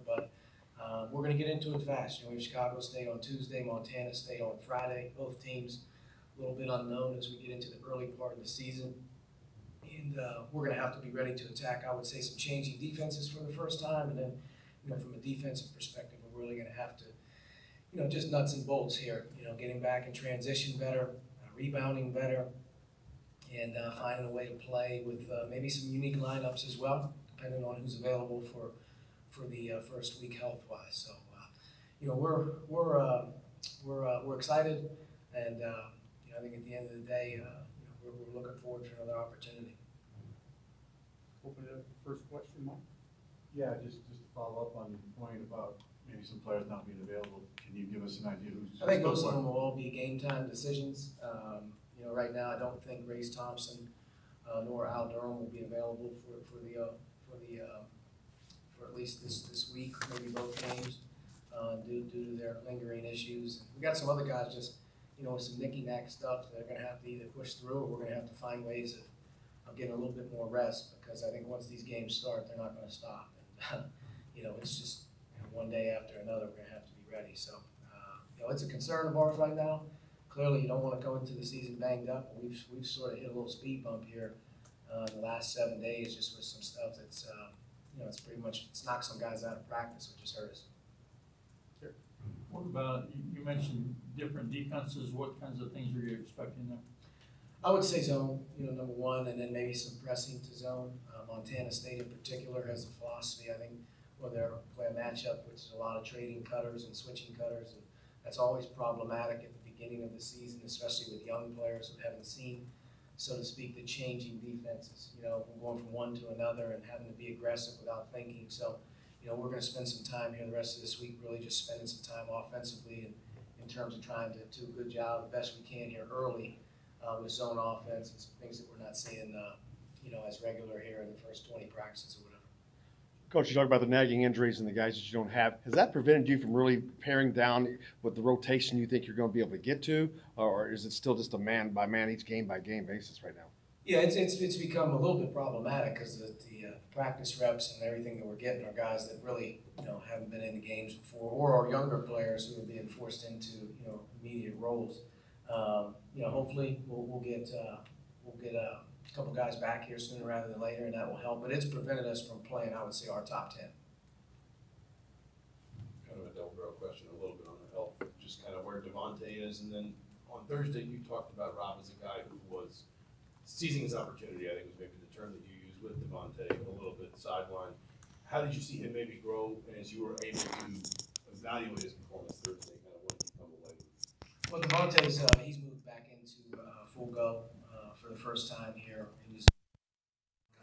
but we're going to get into it fast. You know, we have Chicago State on Tuesday, Montana State on Friday. Both teams a little bit unknown as we get into the early part of the season. And we're going to have to be ready to attack, I would say, some changing defenses for the first time. And then, you know, from a defensive perspective, we're really going to have to, you know, just nuts and bolts here. You know, getting back in transition better, rebounding better, and finding a way to play with maybe some unique lineups as well, depending on who's available for the first week health-wise. So, you know, we're excited, and you know, I think at the end of the day, you know, we're looking forward to another opportunity. Open it up for first question, Mike. Yeah, just to follow up on your point about maybe some players not being available. Can you give us an idea who's? I think most of them will all be game time decisions. You know, right now I don't think Race Thompson nor Al Durham will be available for at least this week, maybe both games, due to their lingering issues. We got some other guys just, you know, with some knicky-knack stuff that are going to have to either push through, or we're going to have to find ways of getting a little bit more rest, because I think once these games start, they're not going to stop. And you know, it's just, you know, one day after another, we're going to have to be ready. So, you know, it's a concern of ours right now. Clearly, you don't want to go into the season banged up. We've sort of hit a little speed bump here the last 7 days, just with some stuff that's, you know, it's pretty much, it's knocked some guys out of practice, which has hurt us. Sure. What about, you mentioned different defenses, what kinds of things are you expecting there? I would say zone, you know, number one, and then maybe some pressing to zone. Montana State in particular has a philosophy, I think, where they play a matchup, which is a lot of trading cutters and switching cutters, and that's always problematic at the beginning of the season, especially with young players who haven't seen, so to speak, the changing defenses, you know, going from one to another and having to be aggressive without thinking. So, you know, we're going to spend some time here the rest of this week really just spending some time offensively and in terms of trying to do a good job, the best we can here early with zone offense and some things that we're not seeing, you know, as regular here in the first 20 practices or whatever. Coach, you talk about the nagging injuries and the guys that you don't have. Has that prevented you from really paring down with the rotation you think you're going to be able to get to, or is it still just a man by man, each game by game basis right now? Yeah, it's become a little bit problematic because the practice reps and everything that we're getting are guys that really, you know, haven't been in the games before, or are younger players who are being forced into, you know, immediate roles. You know, hopefully we'll get a couple guys back here sooner rather than later, and that will help. But it's prevented us from playing, I would say, our top 10. Kind of a double barrel question, a little bit on the health, just kind of where Devontae is, and then on Thursday you talked about Rob as a guy who was seizing his opportunity. I think was maybe the term that you used with Devontae, a little bit sideline. How did you see him maybe grow as you were able to evaluate his performance Thursday? Kind of what did you come away with? Well, Devontae's he's moved back into full go for the first time here. He was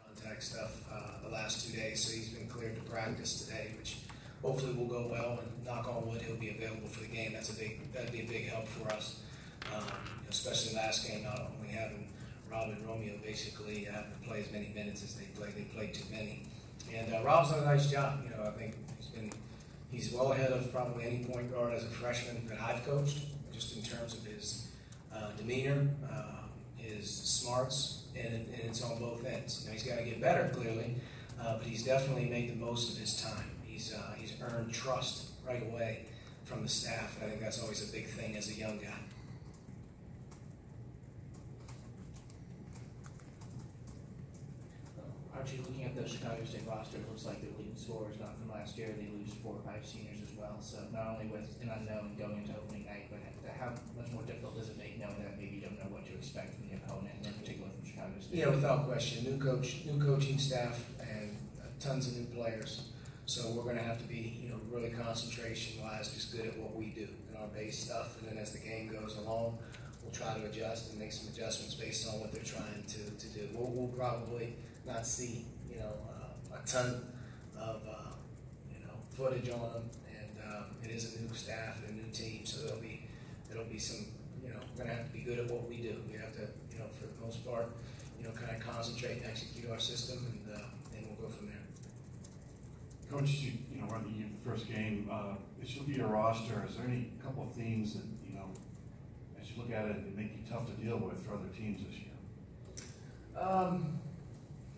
contact stuff the last 2 days, so he's been cleared to practice today, which hopefully will go well. And knock on wood, he'll be available for the game. That'd be a big help for us, you know, especially last game. Not only having Rob and Romeo basically having to play as many minutes as they played too many. And Rob's done a nice job. You know, I think he's well ahead of probably any point guard as a freshman that I've coached, just in terms of his demeanor, his smarts, and it's on both ends. You know, he's got to get better, clearly, but he's definitely made the most of his time. He's earned trust right away from the staff, and I think that's always a big thing as a young guy. Archie, looking at the Chicago State roster, it looks like the leading scorers gone from last year. They lose 4 or 5 seniors as well. So not only with an unknown going into opening night, but how much more difficult does it make knowing that maybe you don't know what to expect from the opponent, in particular from Chicago State? Yeah, without question. New coaching staff, and tons of new players. So we're going to have to be, you know, really concentration-wise, just good at what we do in our base stuff. And then as the game goes along, we'll try to adjust and make some adjustments based on what they're trying to do. We'll probably not see, you know, a ton of, you know, footage on them, and it is a new staff and a new team, so there'll be some, you know, we're gonna have to be good at what we do. We have to, you know, for the most part, you know, kind of concentrate and execute our system, and we'll go from there. Coach, you know, running the first game, as you look at your roster, is there any couple of themes that, you know, as you look at it, that make you tough to deal with for other teams this year?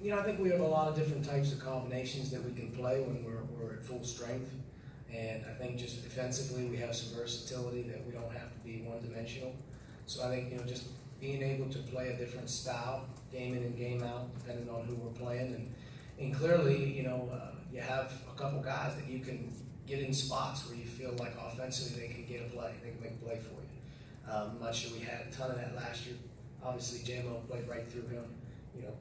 You know, I think we have a lot of different types of combinations that we can play when we're we're at full strength. And I think just defensively, we have some versatility that we don't have to be one-dimensional. So I think, just being able to play a different style, game in and game out, depending on who we're playing. And clearly, you have a couple guys that you can get in spots where you feel like offensively they can get a play, they can make a play for you. I'm not sure we had a ton of that last year. Obviously, J-Mo played right through him,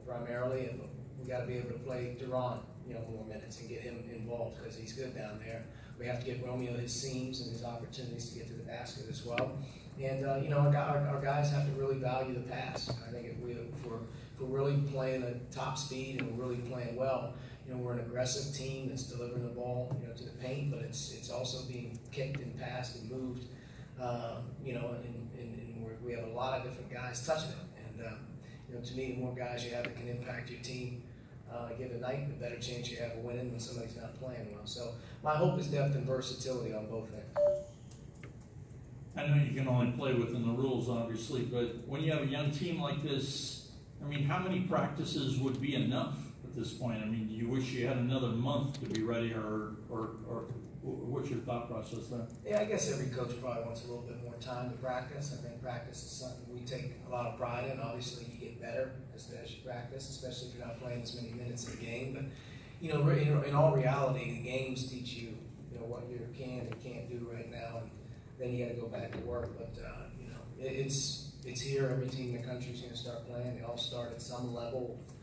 primarily, and we got to be able to play Duran, more minutes and get him involved because he's good down there. We have to get Romeo his seams and his opportunities to get to the basket as well. And, our guys have to really value the pass. I think if we're really playing at top speed and we're really playing well, we're an aggressive team that's delivering the ball, to the paint, but it's also being kicked and passed and moved, and we have a lot of different guys touching it. And, to me, the more guys you have that can impact your team, given night, the better chance you have of winning when somebody's not playing well. So my hope is depth and versatility on both ends. I know you can only play within the rules, obviously, but when you have a young team like this, how many practices would be enough at this point? Do you wish you had another month to be ready, or what's your thought process there? Yeah, I guess every coach probably wants a little bit more time to practice. I think practice is something we take a lot of pride in. Obviously, you get better as you practice, especially if you're not playing as many minutes in the game. But, in all reality, the games teach you, what you can and can't do right now, and then you got to go back to work. But, it's here. Every team in the country is going to start playing. They all start at some level of,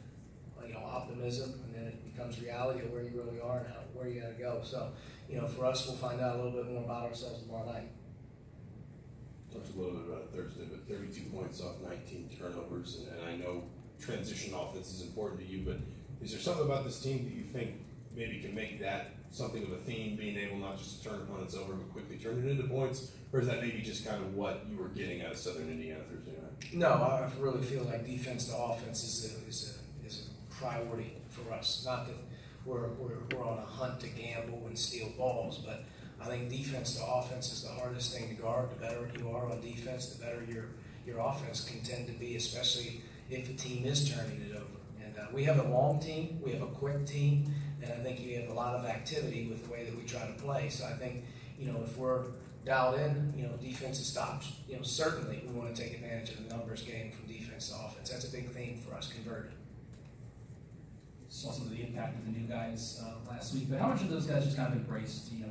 optimism, and then it becomes reality of where you really are and where you got to go. So, for us, we'll find out a little bit more about ourselves tomorrow night. Talked a little bit about it Thursday, but 32 points off 19 turnovers, and I know transition offense is important to you, but is there something about this team that you think maybe can make that something of a theme, being able not just to turn opponents over, but quickly turn it into points? Or is that maybe just kind of what you were getting out of Southern Indiana Thursday night? No, I really feel like defense to offense is a priority for us. Not that we're on a hunt to gamble and steal balls, but I think defense to offense is the hardest thing to guard. The better you are on defense, the better your offense can tend to be, especially if the team is turning it over. And we have a long team, we have a quick team, and I think you have a lot of activity with the way that we try to play. So I think, if we're dialed in, defensive stops, certainly we want to take advantage of the numbers game from defense to offense. That's a big theme for us, converting. Saw some of the impact of the new guys last week, but how much of those guys just kind of embraced, the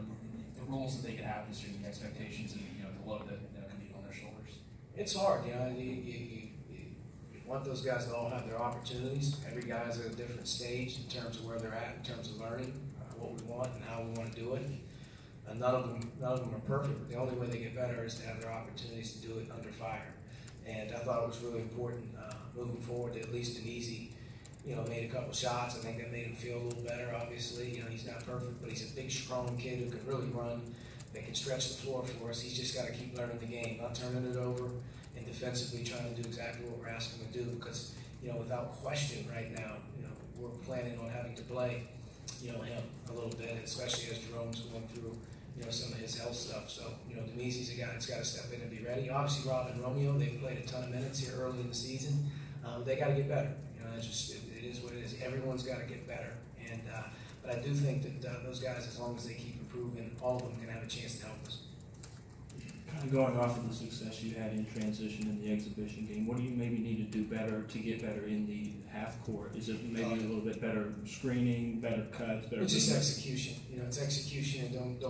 roles that they could have this year, the expectations, and the load that can be on their shoulders? It's hard, you want those guys to all have their opportunities. Every guy's at a different stage in terms of where they're at, in terms of learning what we want and how we want to do it. None of them are perfect. The only way they get better is to have their opportunities to do it under fire. And I thought it was really important moving forward that at least Denise, made a couple shots. I think that made him feel a little better, obviously. He's not perfect, but he's a big, strong kid who can really run, that can stretch the floor for us. He's just got to keep learning the game, not turning it over, and defensively trying to do exactly what we're asking him to do because, without question right now, we're planning on having to play, him a little bit, especially as Jerome's going through, some of his health stuff. So, Demise's a guy that's got to step in and be ready. Obviously, Rob and Romeo, they've played a ton of minutes here early in the season. They got to get better. It's just, it is what it is. Everyone's got to get better. And but I do think that those guys, as long as they keep improving, all of them can have a chance to help us. Kind of going off of the success you had in transition in the exhibition game, what do you maybe need to do better to get better in the half court? Is it maybe a little bit better screening, better cuts, better? It's just execution. It's execution, and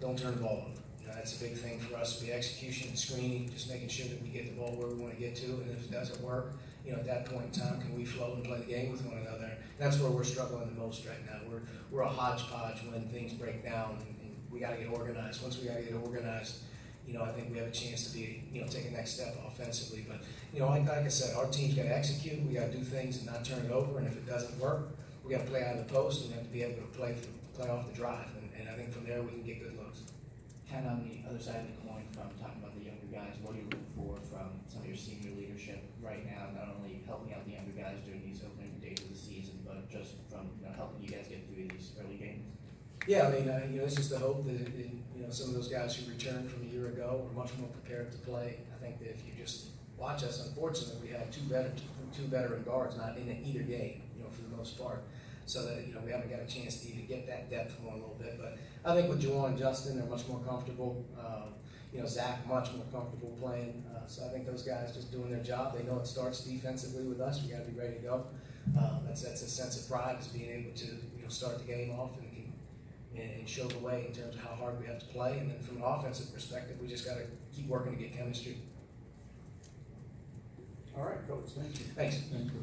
don't turn the ball over. That's a big thing for us. Be execution and screening, just making sure that we get the ball where we want to get to, and if it doesn't work, at that point in time, can we flow and play the game with one another? That's where we're struggling the most right now. We're a hodgepodge when things break down, and we got to get organized. Once we got to get organized, I think we have a chance to be, take a next step offensively. But, like I said, our team's got to execute. We got to do things and not turn it over. And if it doesn't work, we got to play out of the post and have to be able to play off the drive. And I think from there we can get good looks. Kind of on the other side of the coin from talking about the younger guys, what are you looking for from some of your senior leadership right now, not only helping out the younger guys during these opening days of the season, but just from helping you guys get through these early games? Yeah, I mean, it's just the hope that some of those guys who returned from a year ago are much more prepared to play. I think that if you just watch us, unfortunately, we had two veteran guards not in either game, for the most part. so that we haven't got a chance to even get that depth going a little bit. But I think with Juwan and Justin, they're much more comfortable. Zach much more comfortable playing. So I think those guys just doing their job. They know it starts defensively with us. We got to be ready to go. That's a sense of pride, is being able to start the game off and show the way in terms of how hard we have to play. And then from an offensive perspective, we just got to keep working to get chemistry. All right, Coach, thank you. Thanks. Thank you.